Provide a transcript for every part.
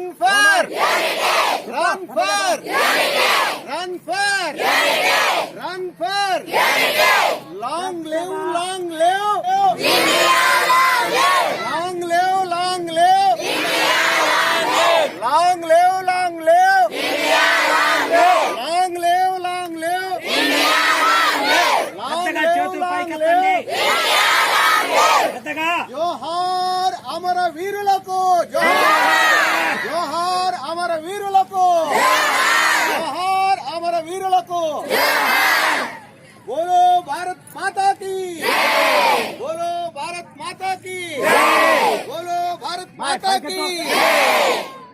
Run for unity. Run for unity. Run for unity. Run for unity. Long live India. Long live India. Long live India. Long live India. జోహార్ అమర వీరులకు, జోహార్ అమర వీరులకు, జోహార్ అమర వీరులకు. బోలో భారత్ మాతా key, బోలో భారత్ మాతా key, బోలో భారత్ మాతా కీ.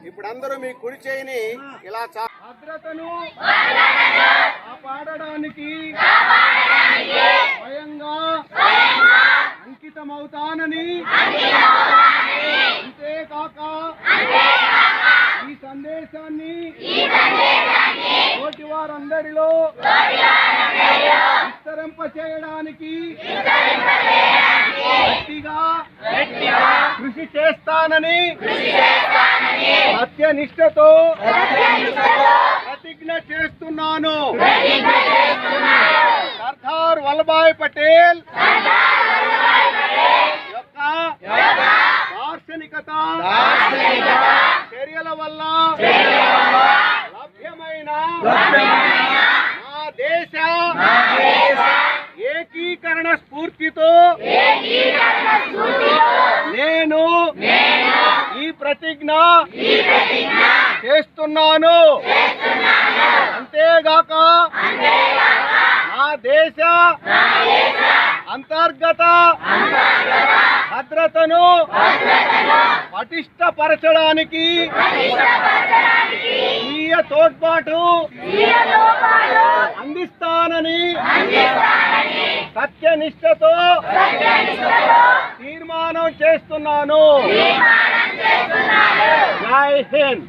ఇప్పుడు అందరూ మీ కుడి చేయిని ఇలా భద్రతను కాపాడడానికి స్వయంగా అంకితమవుతానని, అంతేకాక ఈ సందేశాన్ని తోటి వారందరిలో విస్తరింప చేయడానికి గట్టిగా కృషి చేస్తానని సత్యనిష్టతో ప్రతిజ్ఞ చేస్తున్నాను. సర్దార్ వల్లభాయ్ పటేల్ యొక్క దార్శనికత చర్యల వల్ల లభ్యమైన నా దేశ ఏకీకరణ స్ఫూర్తితో నేను ఈ ప్రతిజ్ఞ చేస్తున్నాను. అంతేగాక నా దేశ అంతర్గత భద్రతను పటిష్టపరచడానికి స్వీయ తోడ్పాటు అందిస్తానని సత్యనిష్టతో తీర్మానం చేస్తున్నాను. జై హింద్.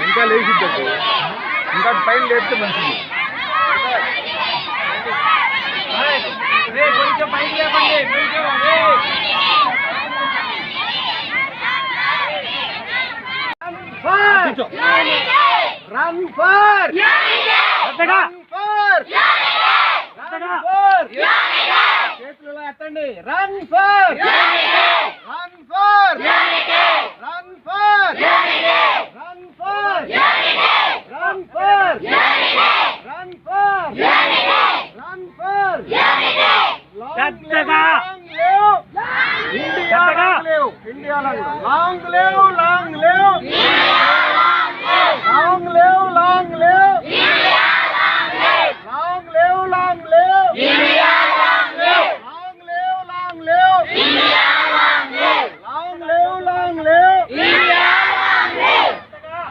ఇంకా లేచిద్దండి, ఇంకా పైన లేపితే మంచిది. కొంచెం పైకి లేపండి. రన్ ఫర్ చేతులు ఎత్తండి. Run for run for run for run for run for run for run for India long live long live long live long live long live long live India long live long live long live India long live long live long live India long live.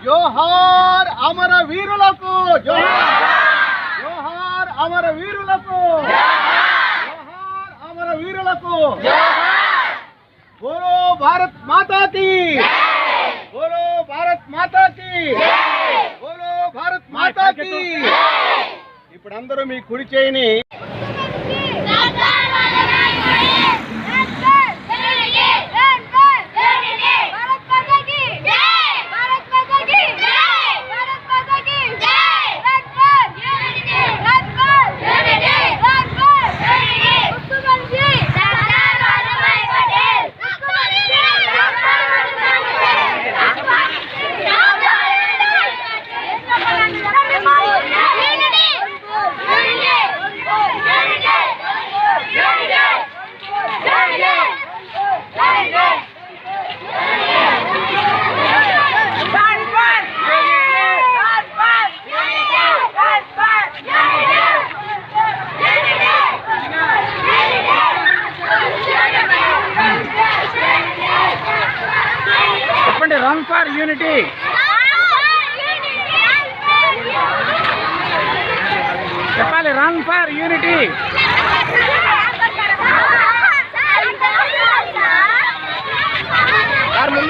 జోహార్ అమర వీరులకు, జోహార్ అమర వీరులకు, జోహార్ అమర వీరులకు. బోలో భారత్ మాతా key, బోలో భారత్ మాతా key, బోలో భారత్ మాతా కీ. ఇప్పుడు అందరూ మీ కుడి చేయిని Run for unity. Run for unity.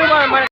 ముందు మన